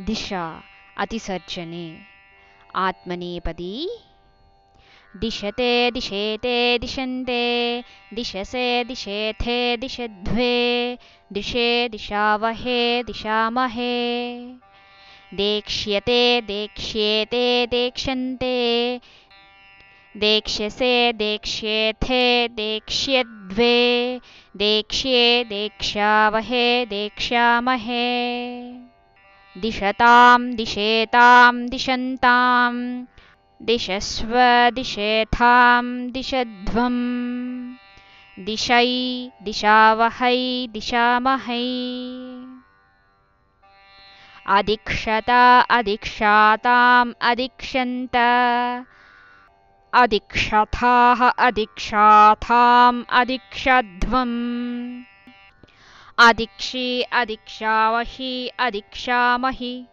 दिशा अतिसर्जने आत्मनेपदी दिशते दिशेते दिशन्ते दिशसे दिशेथे दिशध्वे दिशे दिशावहे दिशामहे देक्ष्यते देक्ष्येते देक्ष्यन्ते देक्ष्यसे देक्ष्येथे देक्ष्यद्वे देक्ष्ये देक्ष्यावहे देक्ष्यामहे दिशतां दिशेतां दिशन्तां दिशस्व दिशेथां दिशध्वं दिशै दिशावहै दिशामहै अदिक्षत अदिक्षाताम् अदिक्षन्त अदिक्षथाः अदिक्षाथाम् अदिक्षध्वम् अदिक्षि अदिक्षावहि अदिक्षामहि।